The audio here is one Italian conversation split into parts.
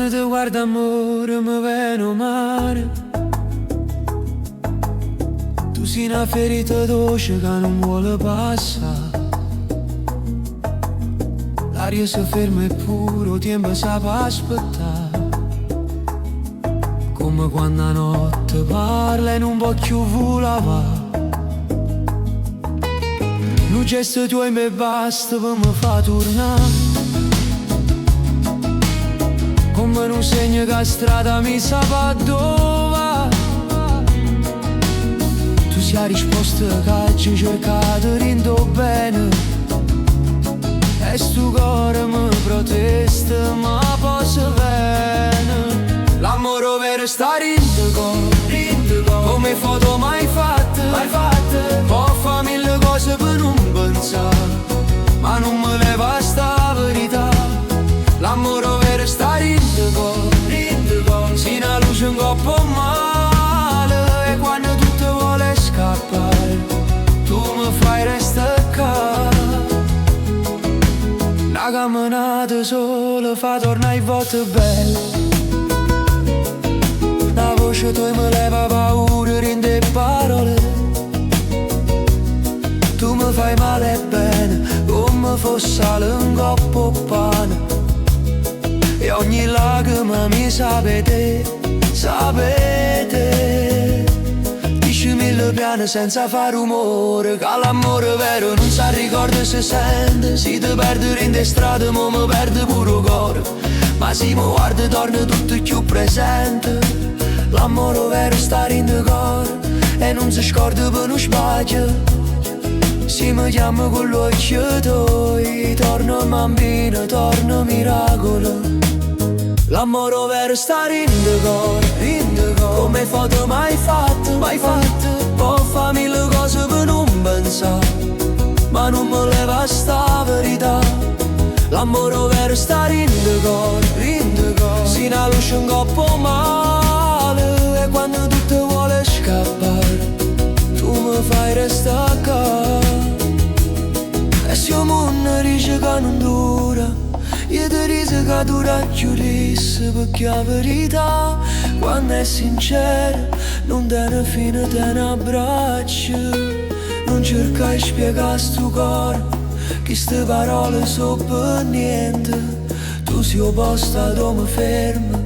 Quando ti guardo amore mi viene un mare. Tu sei una ferita dolce che non vuole passare. L'aria si ferma e pure il tempo sa per aspettare. Come quando la notte parla e non può più volare. Un gesto tuo e me basta per mi fa tornare. Come un segno che la strada mi sa pa dove. Tu sei la risposta che ci ho cercato rindo bene. E sto cuore mi protesta ma posso bene. L'amore vero sta rindo cuore, come foto mai fatte. Può fa mille cose per non pensare, ma non mi leva sta verità. L'amore vero sta rindo cuore, si una luce un coppo male. E quando tutto vuole scappare, tu mi fai restare qua. Una camminata sola fa tornare volte belle. La voce tua mi leva paura, rinde parole. Tu mi fai male e bene, come fosse sale un coppo pane. E ogni lacrima mi sapete. Dici mille piani senza fare rumore, che l'amore vero non sa ricorda se sente. Si ti perde in strada ma mi perde pure il cuore. Ma se mi guarda torna tutto più presente. L'amore vero sta in cuore e non si scorda per non sbaglio. Se mi chiama con l'occhio tuoi, torna bambino, torna miracolo. L'amore vero sta in cuore, come foto mai fatte. Può fa mille cose per non pensare, ma non mi leva sta verità. L'amore vero sta in cuore, si una luce un coppo male. E quando tutto vuole scappare, tu mi fai restare qua. E se il mondo dice che non dura, io ti dico che dura più lisse. Perché la verità, quando è sincera, non te ne fine, te ne abbraccio. Non cercai spiegare sto cuore, che ste parole so per niente. Tu sei il posto dove mi fermo,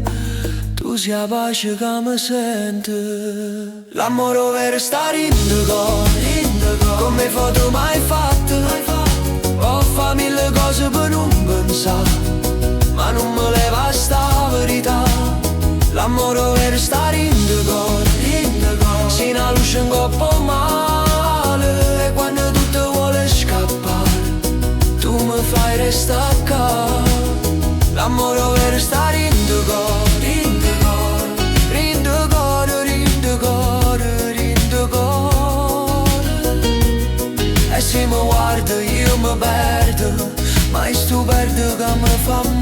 tu sei la pace che mi sente. L'amore vero sta in cuore, come foto mai fatte. Può fa mille cose per non pensare, ma non mi leva sta verità. L'amore vero sta in cuore, si una luce un coppo male. E quando tutto vuole scappare, tu mi fai restare qua. L'amore vero sta in cuore, e se mi guarda io mi perdo, ma sto perdo che mi fa male.